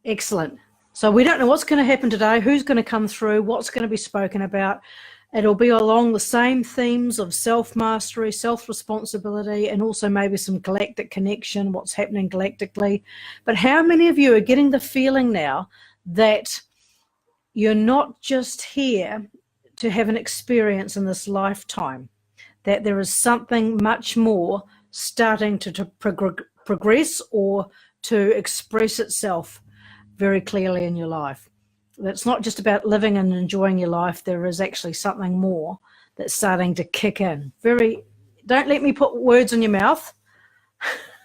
Excellent. So we don't know what's going to happen today, who's going to come through, what's going to be spoken about. It'll be along the same themes of self-mastery, self-responsibility, and also maybe some galactic connection, what's happening galactically. But how many of you are getting the feeling now that you're not just here to have an experience in this lifetime, that there is something much more starting to progress or to express itself very clearly in your life? It's not just about living and enjoying your life. There is actually something more that's starting to kick in. Don't let me put words in your mouth,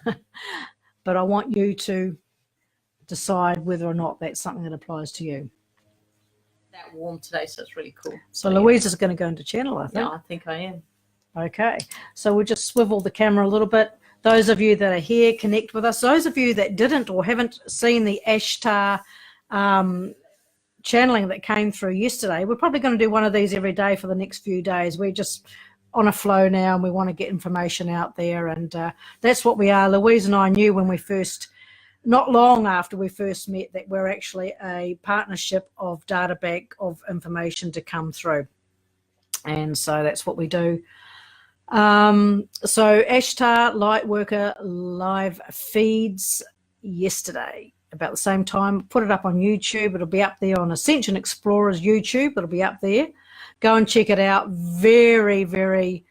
but I want you to decide whether or not that's something that applies to you. That warm today, so it's really cool. So Louise is going to go into channel, I think. Yeah, I think I am. Okay, so we'll just swivel the camera a little bit. Those of you that are here, connect with us. Those of you that didn't or haven't seen the Ashtar channeling that came through yesterday, we're probably going to do one of these every day for the next few days. We're just on a flow now and we want to get information out there, and that's what we are. Louise and I knew when we first, not long after we first met, that we're actually a partnership of data bank of information to come through, and so that's what we do. So Ashtar Lightworker live feeds yesterday about the same time. Put it up on YouTube. It'll be up there on Ascension Explorers YouTube. It'll be up there. Go and check it out. Very, very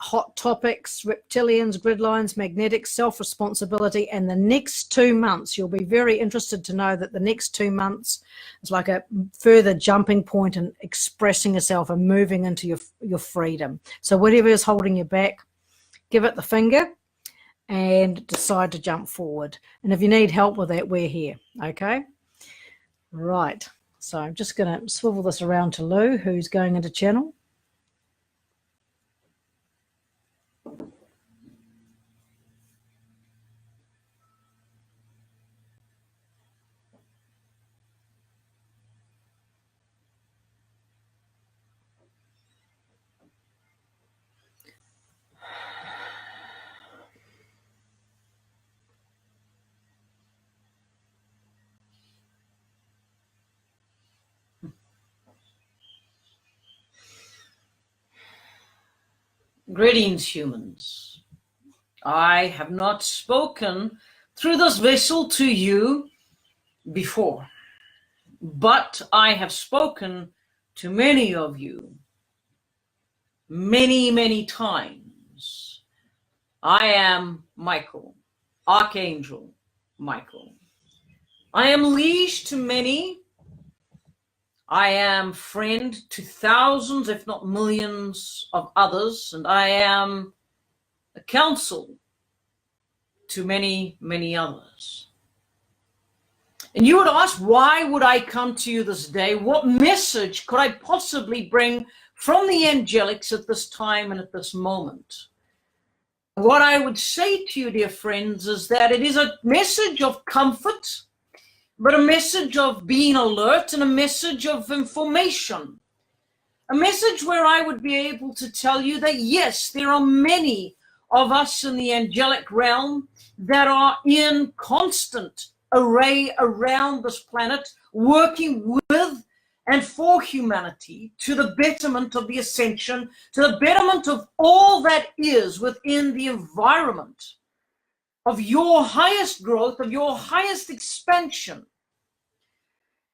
hot topics: reptilians, grid lines, magnetics, self-responsibility. And the next 2 months, you'll be very interested to know that the next 2 months is like a further jumping point in expressing yourself and moving into your freedom. So whatever is holding you back, give it the finger and decide to jump forward. And if you need help with that, we're here. Okay, right. So I'm just going to swivel this around to Lou, who's going into channel. Greetings, humans. I have not spoken through this vessel to you before, but I have spoken to many of you many, many times. I am Michael, Archangel Michael. I am liege to many. I am friend to thousands, if not millions of others, and I am a counsel to many, many others. And you would ask, why would I come to you this day? What message could I possibly bring from the angelics at this time and at this moment? What I would say to you, dear friends, is that it is a message of comfort, but a message of being alert and a message of information. A message where I would be able to tell you that, yes, there are many of us in the angelic realm that are in constant array around this planet, working with and for humanity to the betterment of the ascension, to the betterment of all that is within the environment of your highest growth, of your highest expansion.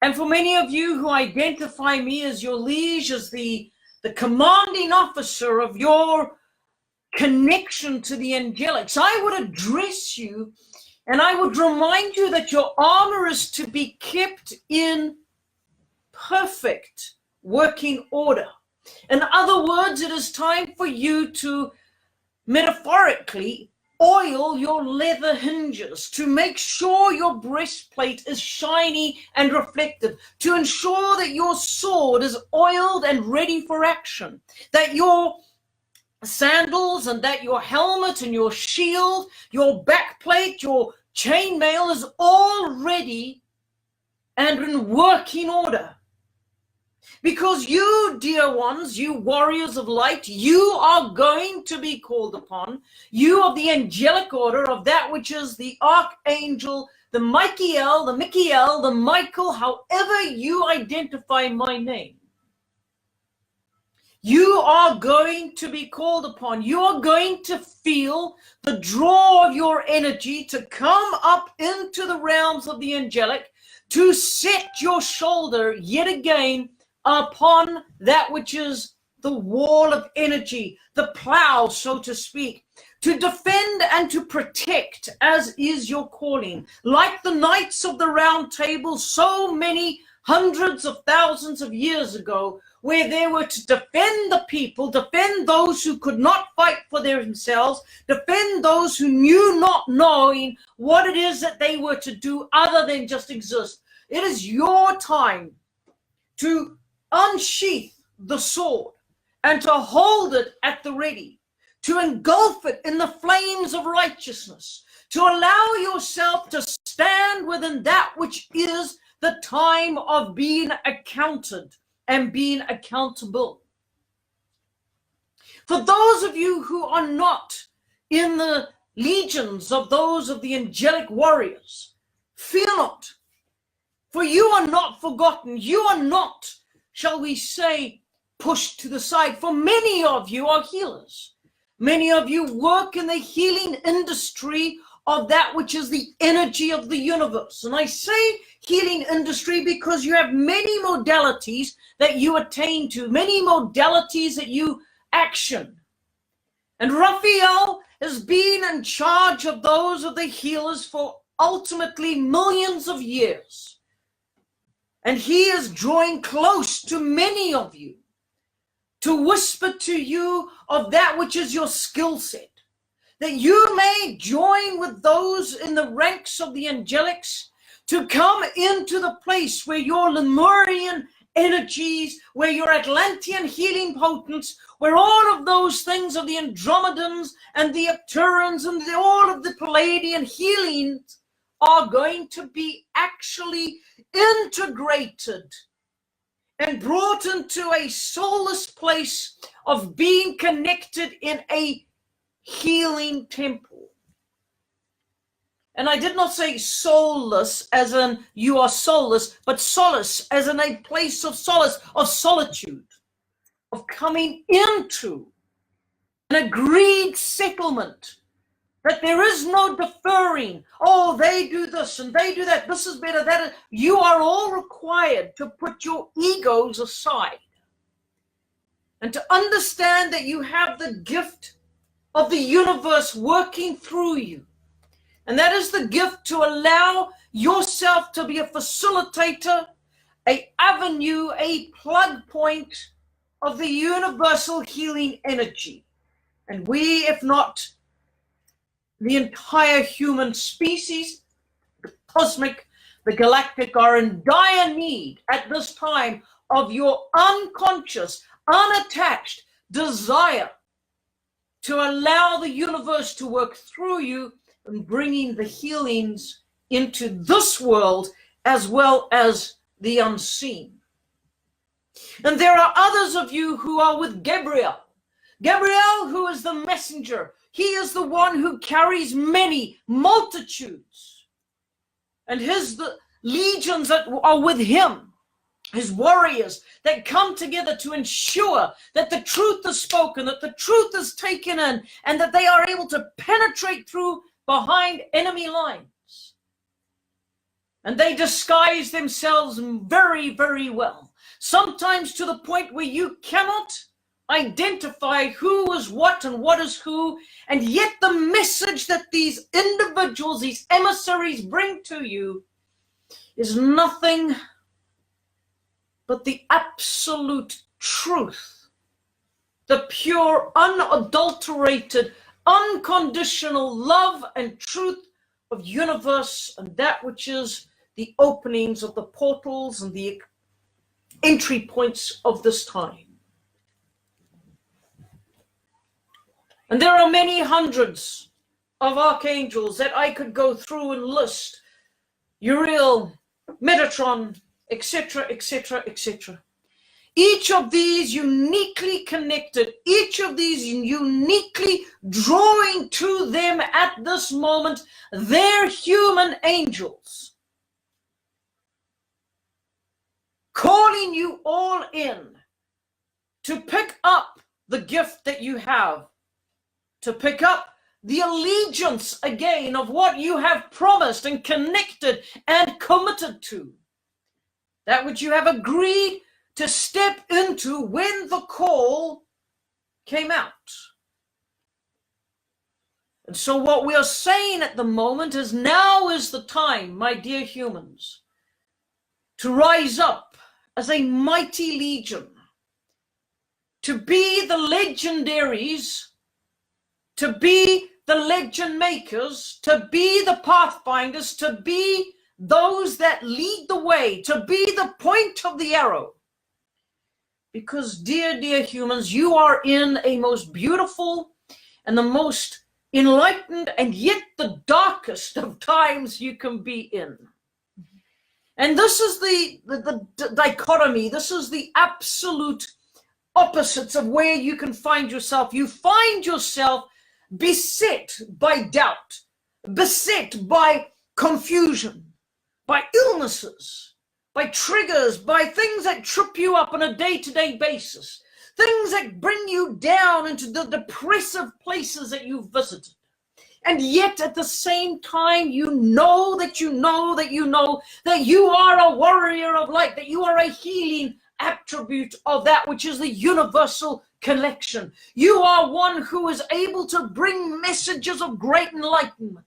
And for many of you who identify me as your liege, as the commanding officer of your connection to the angelics, I would address you and I would remind you that your armor is to be kept in perfect working order. In other words, it is time for you to metaphorically oil your leather hinges, to make sure your breastplate is shiny and reflective, to ensure that your sword is oiled and ready for action, that your sandals and that your helmet and your shield, your backplate, your chainmail is all ready and in working order. Because you, dear ones, you warriors of light, you are going to be called upon. You of the angelic order of that which is the Archangel the Michael, the Michael, the Michael, however you identify my name. You are going to be called upon. You are going to feel the draw of your energy to come up into the realms of the angelic, to set your shoulder yet again upon that which is the wall of energy, the plow, so to speak, to defend and to protect, as is your calling. Like the Knights of the Round Table, so many hundreds of thousands of years ago, where they were to defend the people, defend those who could not fight for themselves, defend those who knew not knowing what it is that they were to do other than just exist. It is your time to unsheath the sword and to hold it at the ready, to engulf it in the flames of righteousness, to allow yourself to stand within that which is the time of being accounted and being accountable. For those of you who are not in the legions of those of the angelic warriors, fear not, for you are not forgotten. You are not, shall we say, pushed to the side. For many of you are healers. Many of you work in the healing industry of that which is the energy of the universe. And I say healing industry because you have many modalities that you attain to, many modalities that you action. And Raphael has been in charge of those of the healers for ultimately millions of years. And he is drawing close to many of you to whisper to you of that which is your skill set, that you may join with those in the ranks of the angelics to come into the place where your Lemurian energies, where your Atlantean healing potents, where all of those things of the Andromedans and the Arcturians and all of the Palladian healings are going to be actually integrated and brought into a soulless place of being connected in a healing temple. And I did not say soulless as in you are soulless, but solace as in a place of solace, of solitude, of coming into an agreed settlement, that there is no deferring. Oh, they do this and they do that. This is better, that is. You are all required to put your egos aside and to understand that you have the gift of the universe working through you. And that is the gift to allow yourself to be a facilitator, an avenue, a plug point of the universal healing energy. And we, if not the entire human species, the cosmic, the galactic, are in dire need at this time of your unconscious, unattached desire to allow the universe to work through you and bringing the healings into this world as well as the unseen. And there are others of you who are with Gabriel. Gabriel, who is the messenger. He is the one who carries many multitudes. And the legions that are with him, his warriors that come together to ensure that the truth is spoken, that the truth is taken in, and that they are able to penetrate through behind enemy lines. And they disguise themselves very, very well. Sometimes to the point where you cannot identify who is what and what is who, and yet the message that these individuals, these emissaries bring to you is nothing but the absolute truth, the pure, unadulterated, unconditional love and truth of universe, and that which is the openings of the portals and the entry points of this time. And there are many hundreds of archangels that I could go through and list. Uriel, Metatron, etc., etc., etc. Each of these uniquely connected, each of these uniquely drawing to them at this moment their human angels, calling you all in to pick up the gift that you have, to pick up the allegiance again of what you have promised and connected and committed to, that which you have agreed to step into when the call came out. And so what we are saying at the moment is, now is the time, my dear humans, to rise up as a mighty legion, to be the legendaries, to be the legend makers, to be the pathfinders, to be those that lead the way, to be the point of the arrow. Because, dear humans, you are in a most beautiful and the most enlightened and yet the darkest of times you can be in. And this is the dichotomy. This is the absolute opposites of where you can find yourself. You find yourself beset by doubt, beset by confusion, by illnesses, by triggers, by things that trip you up on a day-to-day basis, things that bring you down into the depressive places that you've visited. And yet at the same time, you know that you know that you know that you are a warrior of light, that you are a healing attribute of that which is the universal collection. You are one who is able to bring messages of great enlightenment.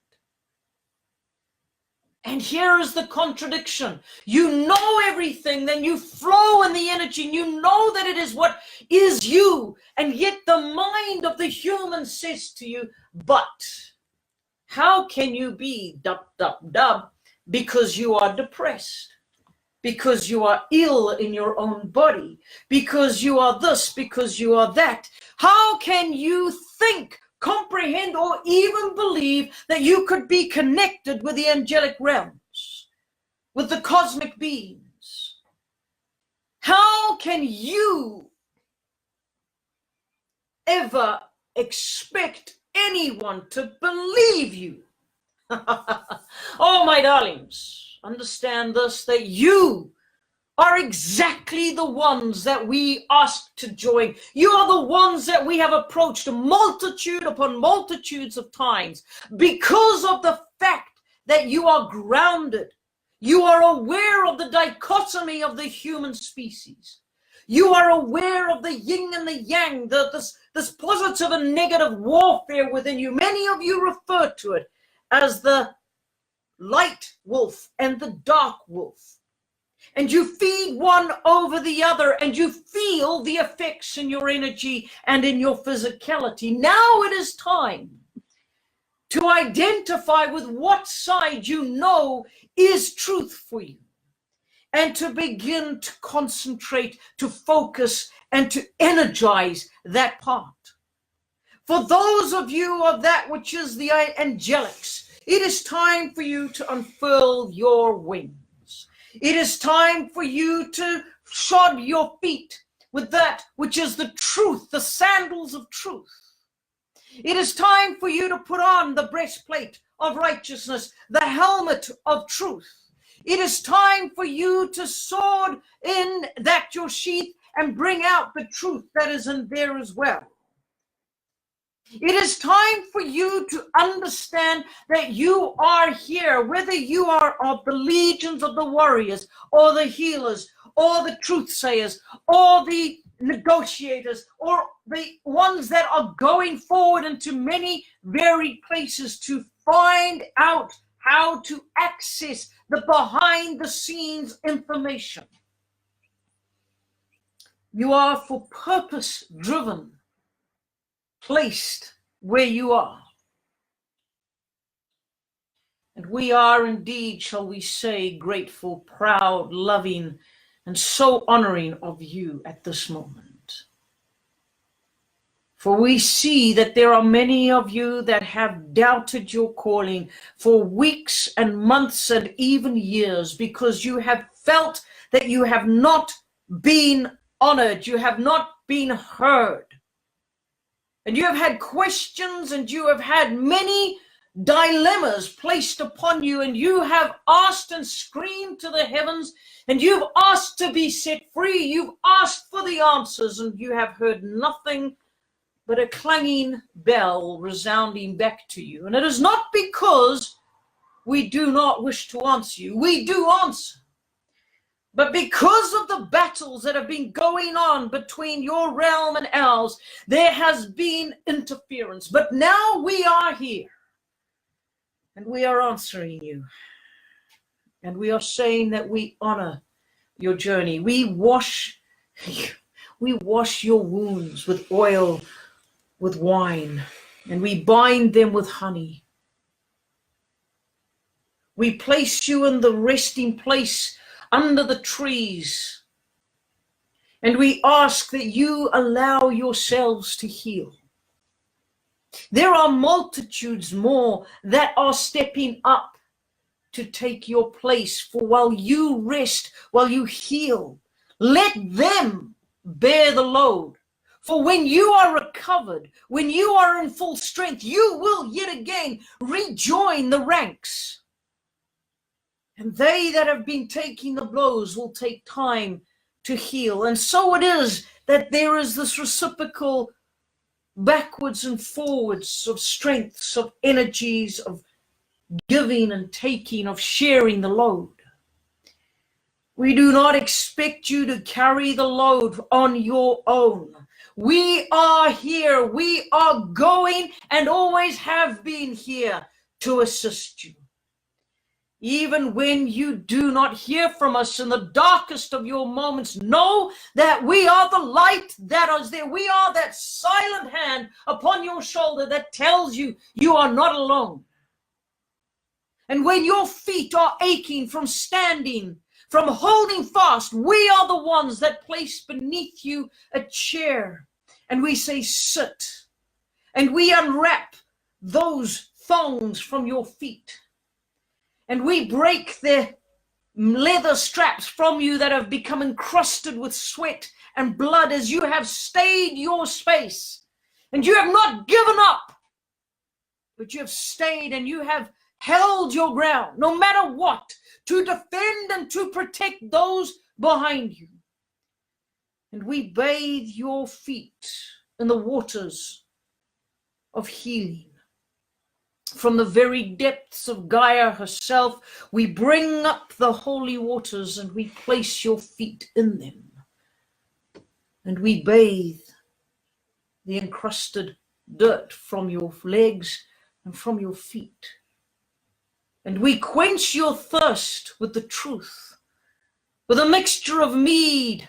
And here is the contradiction. You know everything, then you flow in the energy, and you know that it is what is you. And yet the mind of the human says to you, but how can you be ... because you are depressed, because you are ill in your own body, because you are this, because you are that. How can you think, comprehend, or even believe that you could be connected with the angelic realms, with the cosmic beings? How can you ever expect anyone to believe you? Oh, my darlings, understand this, that you are exactly the ones that we ask to join. You are the ones that we have approached multitude upon multitudes of times because of the fact that you are grounded. You are aware of the dichotomy of the human species. You are aware of the yin and the yang, this positive and negative warfare within you. Many of you refer to it as the light wolf and the dark wolf. And you feed one over the other, and you feel the effects in your energy and in your physicality. Now it is time to identify with what side you know is truth for you, and to begin to concentrate, to focus, and to energize that part. For those of you of that which is the angelics, it is time for you to unfurl your wings. It is time for you to shod your feet with that which is the truth, the sandals of truth. It is time for you to put on the breastplate of righteousness, the helmet of truth. It is time for you to sword in that your sheath and bring out the truth that is in there as well. It is time for you to understand that you are here, whether you are of the legions of the warriors or the healers or the truth sayers or the negotiators or the ones that are going forward into many varied places to find out how to access the behind the scenes information. You are for purpose driven, placed where you are. And we are indeed, shall we say, grateful, proud, loving, and so honoring of you at this moment. For we see that there are many of you that have doubted your calling for weeks and months and even years, because you have felt that you have not been honored, you have not been heard. And you have had questions, and you have had many dilemmas placed upon you, and you have asked and screamed to the heavens, and you've asked to be set free. You've asked for the answers, and you have heard nothing but a clanging bell resounding back to you. And it is not because we do not wish to answer you. We do answer. But because of the battles that have been going on between your realm and ours, there has been interference. But now we are here, and we are answering you. And we are saying that we honor your journey. We wash your wounds with oil, with wine, and we bind them with honey. We place you in the resting place under the trees, and we ask that you allow yourselves to heal. There are multitudes more that are stepping up to take your place, for while you rest, while you heal, let them bear the load. For when you are recovered, when you are in full strength, you will yet again rejoin the ranks. And they that have been taking the blows will take time to heal. And so it is that there is this reciprocal backwards and forwards of strengths, of energies, of giving and taking, of sharing the load. We do not expect you to carry the load on your own. We are here. We are going and always have been here to assist you. Even when you do not hear from us in the darkest of your moments, know that we are the light that is there. We are that silent hand upon your shoulder that tells you you are not alone. And when your feet are aching from standing, from holding fast, we are the ones that place beneath you a chair, and we say, sit. And we unwrap those thongs from your feet. And we break the leather straps from you that have become encrusted with sweat and blood as you have stayed your space. And you have not given up, but you have stayed and you have held your ground, no matter what, to defend and to protect those behind you. And we bathe your feet in the waters of healing. From the very depths of Gaia herself, we bring up the holy waters and we place your feet in them. And we bathe the encrusted dirt from your legs and from your feet. And we quench your thirst with the truth, with a mixture of mead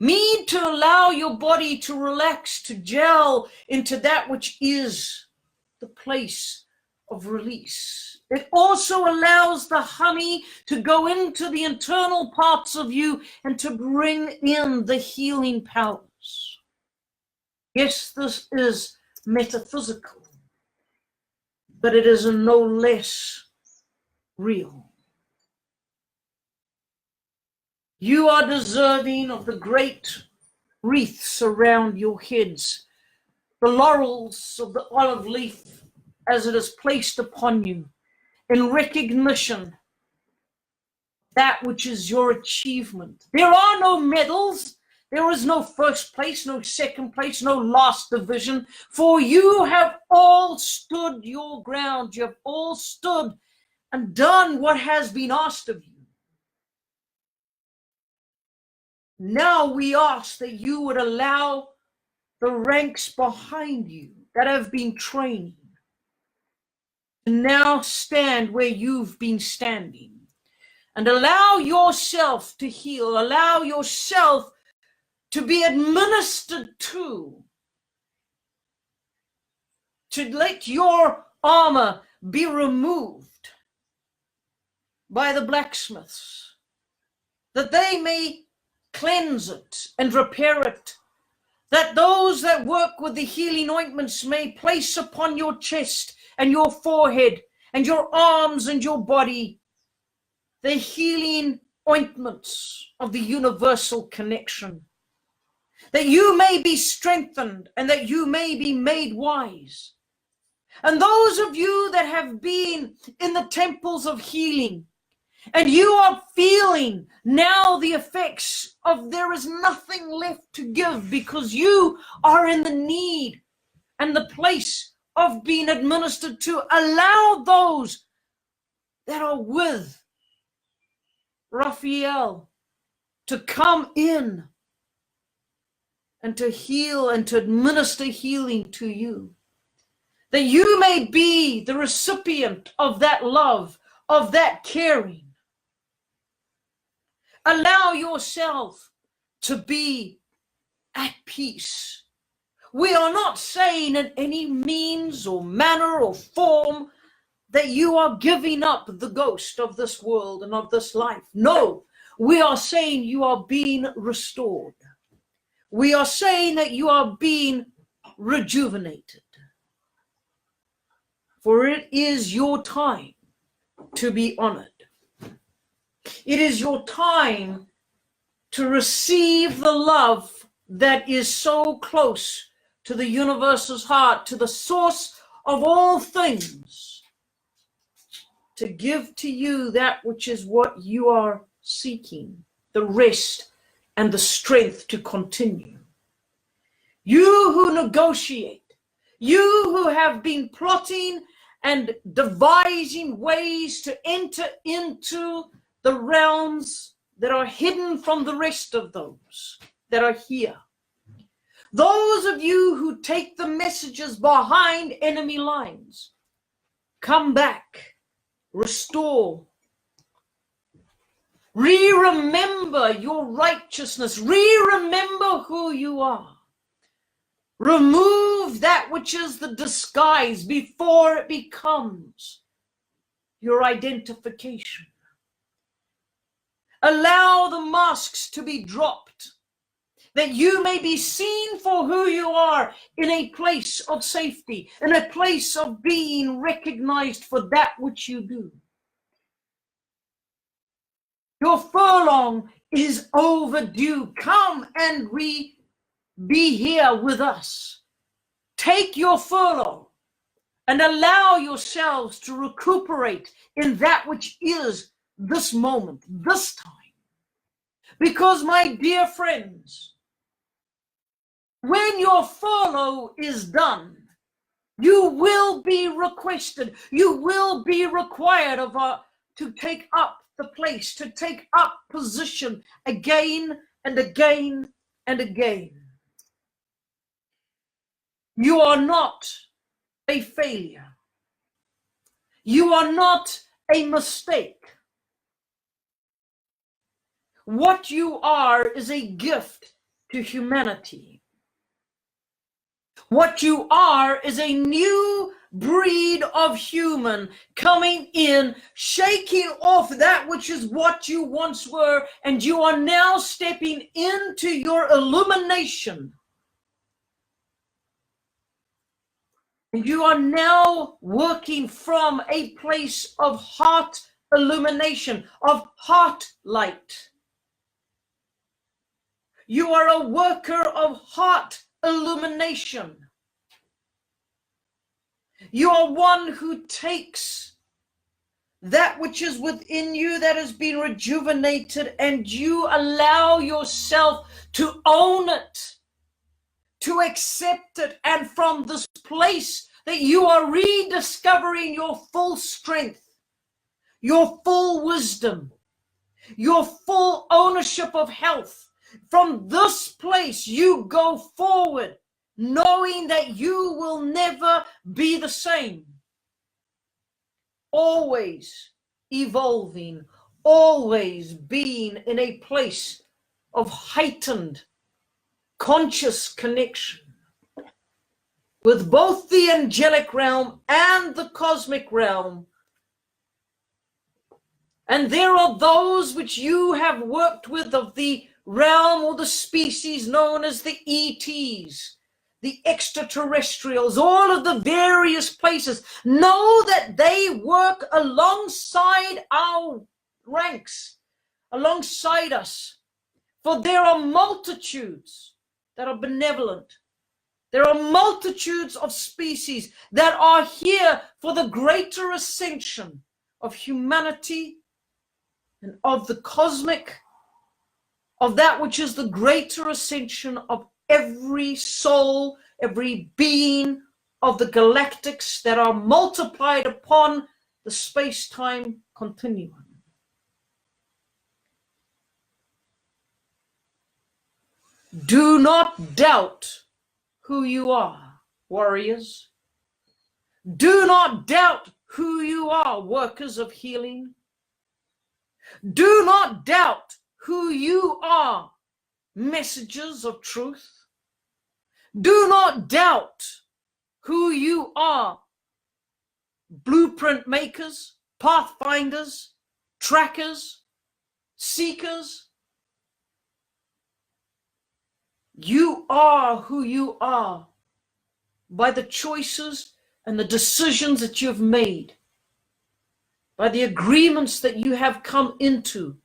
to allow your body to relax, to gel into that which is the place of release. It also allows the honey to go into the internal parts of you and to bring in the healing powers. Yes, this is metaphysical, but it is no less real. You are deserving of the great wreaths around your heads, the laurels of the olive leaf as it is placed upon you in recognition that which is your achievement. There are no medals. There is no first place, no second place, no last division, for you have all stood your ground. You have all stood and done what has been asked of you. Now we ask that you would allow the ranks behind you that have been trained to now stand where you've been standing, and allow yourself to heal, allow yourself to be administered to let your armor be removed by the blacksmiths, that they may cleanse it and repair it, that those that work with the healing ointments may place upon your chest and your forehead and your arms and your body the healing ointments of the universal connection, that you may be strengthened and that you may be made wise. And those of you that have been in the temples of healing, and you are feeling now the effects of there is nothing left to give because you are in the need and the place of being administered to, allow those that are with Raphael to come in and to heal and to administer healing to you, that you may be the recipient of that love, of that caring. Allow yourself to be at peace. We are not saying in any means or manner or form that you are giving up the ghost of this world and of this life. No, we are saying you are being restored. We are saying that you are being rejuvenated. For it is your time to be honored. It is your time to receive the love that is so close to the universe's heart, to the source of all things, to give to you that which is what you are seeking, the rest and the strength to continue. You who negotiate, you who have been plotting and devising ways to enter into the realms that are hidden from the rest of those that are here. Those of you who take the messages behind enemy lines, come back, restore, remember your righteousness, remember who you are. Remove that which is the disguise before it becomes your identification. Allow the masks to be dropped, that you may be seen for who you are in a place of safety, in a place of being recognized for that which you do. Your furlong is overdue. Come and be here with us. Take your furlough and allow yourselves to recuperate in that which is this moment, this time. Because, my dear friends, when your furlough is done, you will be requested, you will be required to take up the place, to take up position again and again and again. You are not a failure. You are not a mistake. What you are is a gift to humanity. What you are is a new breed of human coming in, shaking off that which is what you once were, and you are now stepping into your illumination. And you are now working from a place of heart illumination, of heart light. You are a worker of heart illumination. You are one who takes that which is within you that has been rejuvenated, and you allow yourself to own it, to accept it, and from this place that you are rediscovering your full strength, your full wisdom, your full ownership of health. From this place you go forward, knowing that you will never be the same. Always evolving, always being in a place of heightened conscious connection with both the angelic realm and the cosmic realm. And there are those which you have worked with of the realm or the species known as the ETs, the extraterrestrials, all of the various places. Know that they work alongside our ranks, alongside us. For there are multitudes that are benevolent. There are multitudes of species that are here for the greater ascension of humanity and of the cosmic, of that which is the greater ascension of every soul, every being of the galactics that are multiplied upon the space-time continuum. Do not doubt who you are, warriors. Do not doubt who you are, workers of healing. Do not doubt who you are, messengers of truth. Do not doubt who you are, blueprint makers, pathfinders, trackers, seekers. You are who you are by the choices and the decisions that you've made, by the agreements that you have come into,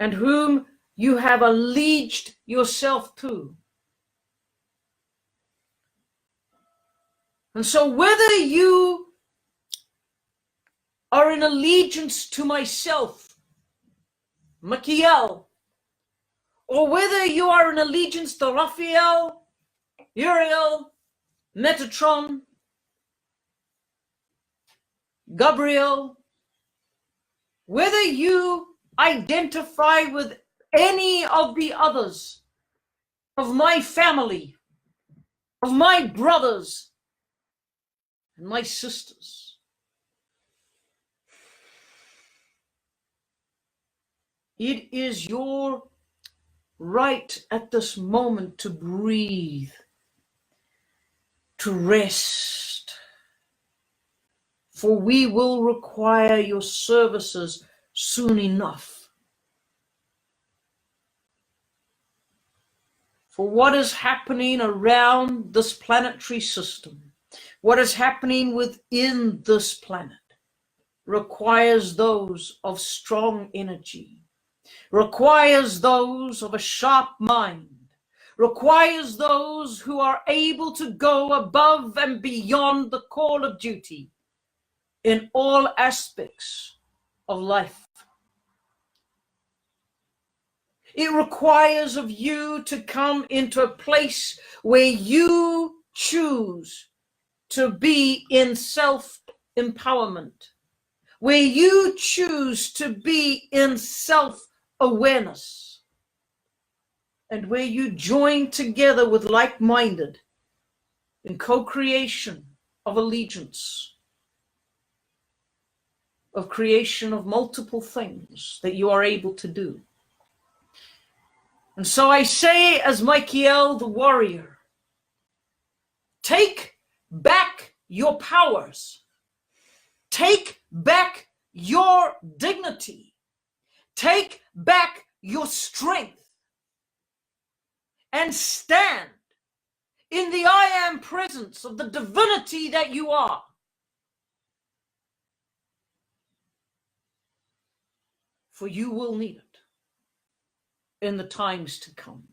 and whom you have alleged yourself to. And so whether you are in allegiance to myself, Michael, or whether you are in allegiance to Raphael, Uriel, Metatron, Gabriel, whether you identify with any of the others of my family, of my brothers and my sisters, it is your right at this moment to breathe, to rest, for we will require your services soon enough. For what is happening around this planetary system, what is happening within this planet, requires those of strong energy, requires those of a sharp mind, requires those who are able to go above and beyond the call of duty in all aspects of life. It requires of you to come into a place where you choose to be in self-empowerment, where you choose to be in self-awareness, and where you join together with like-minded in co-creation of allegiance, of creation of multiple things that you are able to do. And so I say, as Michael the warrior, take back your powers, take back your dignity, take back your strength, and stand in the I am presence of the divinity that you are. For you will need it in the times to come.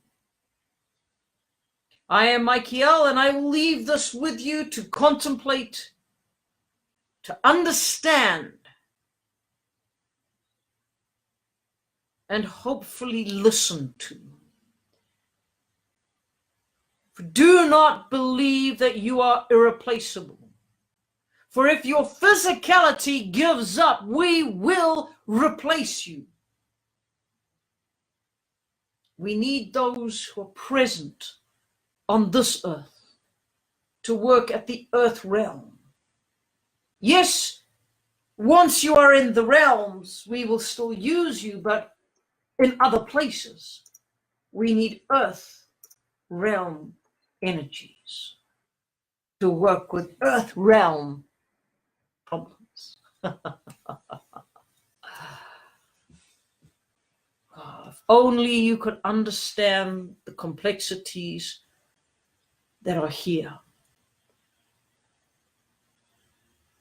I am Michael, and I will leave this with you to contemplate, to understand, and hopefully listen to. Do not believe that you are irreplaceable. For if your physicality gives up, we will replace you. We need those who are present on this earth to work at the earth realm. Yes, once you are in the realms, we will still use you, but in other places, we need earth realm energies to work with earth realm problems. If only you could understand the complexities that are here.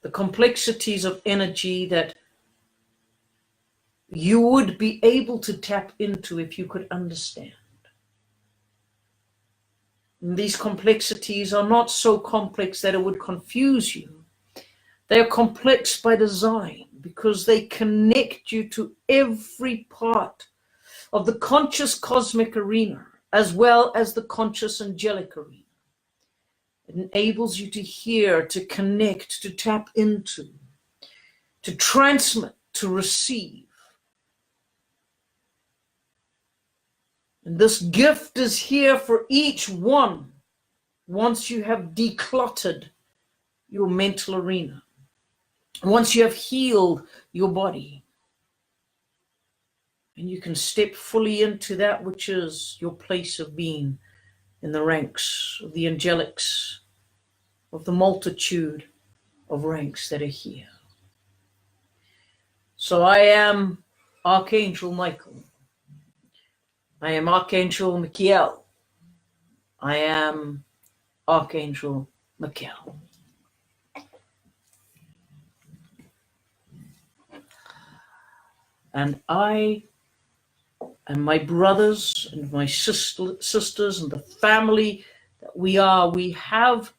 The complexities of energy that you would be able to tap into if you could understand. And these complexities are not so complex that it would confuse you. They are complex by design because they connect you to every part of the conscious cosmic arena as well as the conscious angelic arena. It enables you to hear, to connect, to tap into, to transmit, to receive. And this gift is here for each one once you have decluttered your mental arena, once you have healed your body, and you can step fully into that which is your place of being in the ranks of the angelics, of the multitude of ranks that are here. So I am Archangel Michael. I am Archangel Michael. I am Archangel Michael. And I and my brothers and my sisters and the family that we have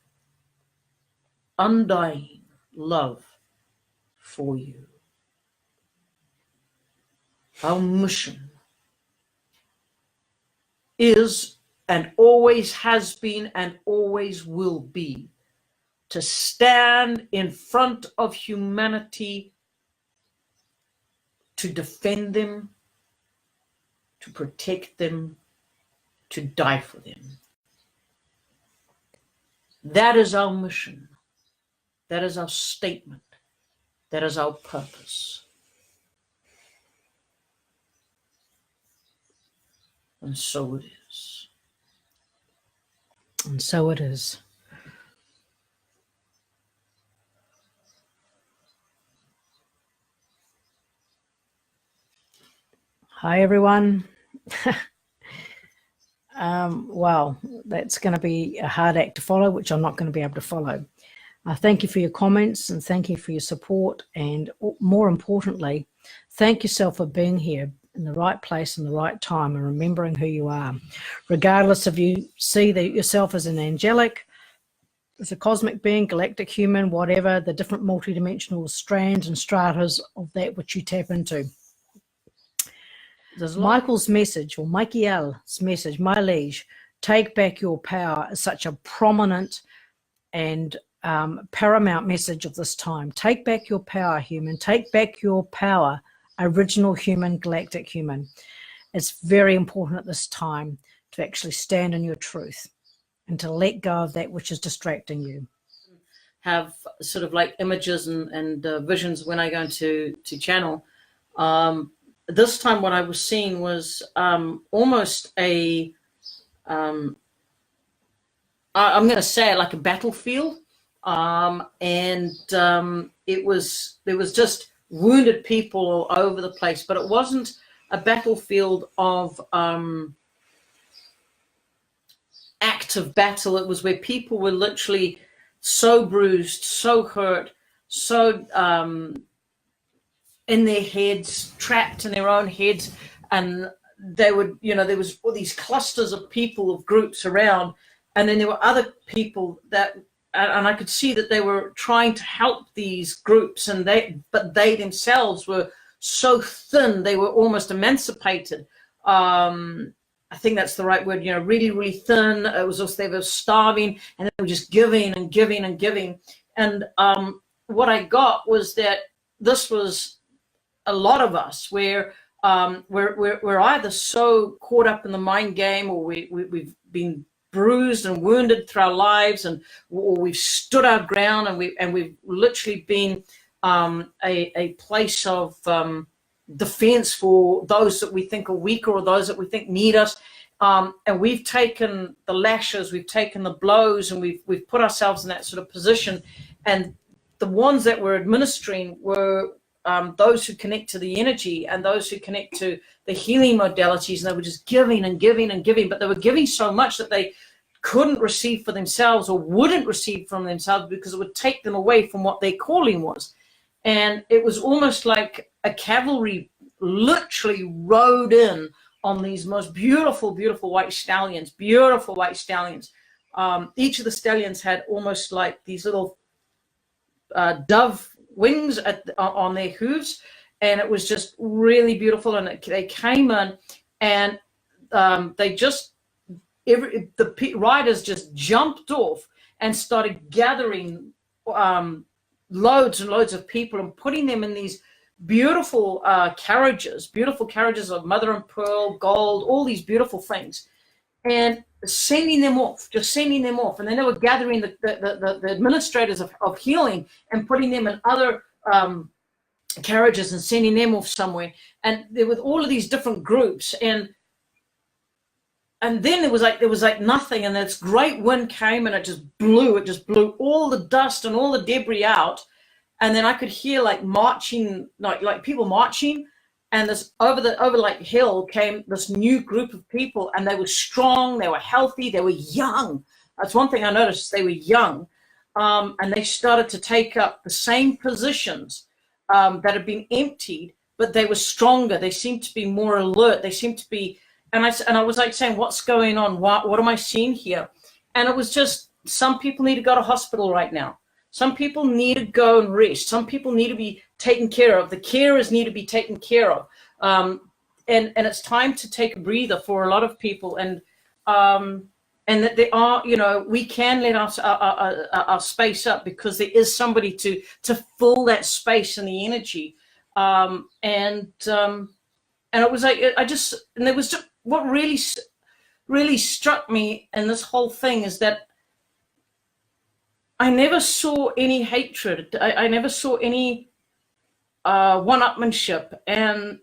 undying love for you. Our mission is and always has been and always will be to stand in front of humanity, to defend them, to protect them, to die for them. That is our mission. That is our statement. That is our purpose. And so it is. And so it is. Hi, everyone. Wow, that's going to be a hard act to follow, which I'm not going to be able to follow. Thank you for your comments and thank you for your support. And more importantly, thank yourself for being here in the right place and the right time and remembering who you are. Regardless if you see yourself as an angelic, as a cosmic being, galactic human, whatever, the different multidimensional strands and stratas of that which you tap into. Michael's message, or Michael's message, my liege, take back your power, is such a prominent and paramount message of this time. Take back your power, human. Take back your power, original human, galactic human. It's very important at this time to actually stand in your truth and to let go of that which is distracting you. Have sort of like images and visions when I go into channel. This time what I was seeing was almost a, I'm going to say it like a battlefield. There was just wounded people all over the place, but it wasn't a battlefield of active battle. It was where people were literally so bruised, so hurt, so in their heads, trapped in their own heads, and they would, there was all these clusters of people, of groups around, and then there were other people that, and I could see that they were trying to help these groups, but they themselves were so thin, they were almost emancipated. I think that's the right word, really, really thin. It was also, they were starving, and they were just giving and giving and giving. And what I got was that this was a lot of us where we're either so caught up in the mind game, or we've been bruised and wounded through our lives, or we've stood our ground, and we've literally been a place of defense for those that we think are weaker or those that we think need us. And we've taken the lashes, we've taken the blows, and we've put ourselves in that sort of position. And the ones that were administering were those who connect to the energy and those who connect to the healing modalities, and they were just giving and giving and giving, but they were giving so much that they couldn't receive for themselves, or wouldn't receive from themselves, because it would take them away from what their calling was. And it was almost like a cavalry literally rode in on these most beautiful, beautiful white stallions, beautiful white stallions. Each of the stallions had almost like these little dove wings on their hooves, and it was just really beautiful. And they came in, and they just the riders just jumped off and started gathering loads and loads of people and putting them in these beautiful carriages of mother and pearl, gold, all these beautiful things, and sending them off. And then they were gathering the administrators of healing and putting them in other carriages and sending them off somewhere. And there were all of these different groups, and then there was like nothing, and this great wind came and it just blew all the dust and all the debris out. And then I could hear like marching, like people marching, and this over like hill came this new group of people, and they were strong, they were healthy, they were young. That's one thing I noticed, they were young. And they started to take up the same positions that had been emptied, but they were stronger. They seemed to be more alert. They seemed to be, and I was like saying, what's going on? What am I seeing here? And it was just, some people need to go to hospital right now. Some people need to go and rest. Some people need to be taken care of. The carers need to be taken care of. And it's time to take a breather for a lot of people. And that they are, we can let our space up, because there is somebody to fill that space and the energy. And it was like, and there was just, what really struck me in this whole thing is that I never saw any hatred. I never saw any one-upmanship, and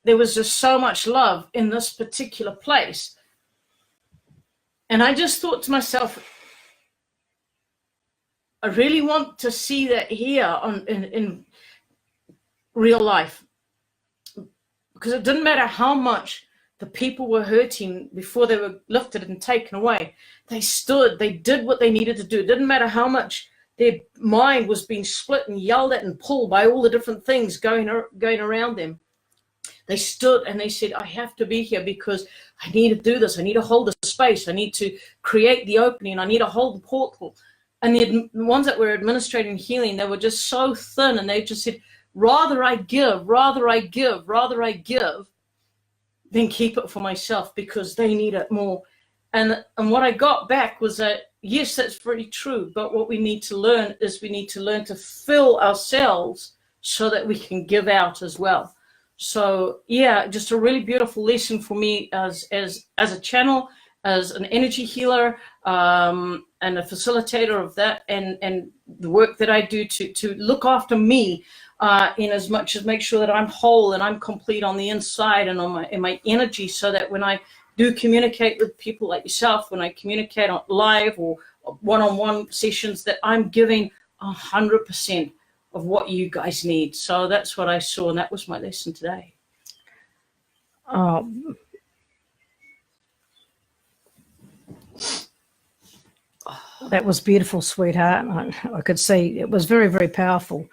there was just so much love in this particular place. And I just thought to myself, I really want to see that here in real life, because it didn't matter how much the people were hurting before they were lifted and taken away. They stood, they did what they needed to do. It didn't matter how much their mind was being split and yelled at and pulled by all the different things going around them. They stood and they said, I have to be here because I need to do this. I need to hold the space. I need to create the opening. I need to hold the portal. And the ones that were administrating healing, they were just so thin, and they just said, rather I give than keep it for myself, because they need it more. And what I got back was that, yes, that's very true. But what we need to learn is we need to learn to fill ourselves so that we can give out as well. So yeah, just a really beautiful lesson for me as a channel, as an energy healer, and a facilitator of that, and the work that I do to look after me, in as much as make sure that I'm whole and I'm complete on the inside and in my energy, so that when I do communicate with people like yourself, when I communicate on live or one-on-one sessions, that I'm giving 100% of what you guys need. So that's what I saw, and that was my lesson today. That was beautiful, sweetheart. I could see it was very, very powerful.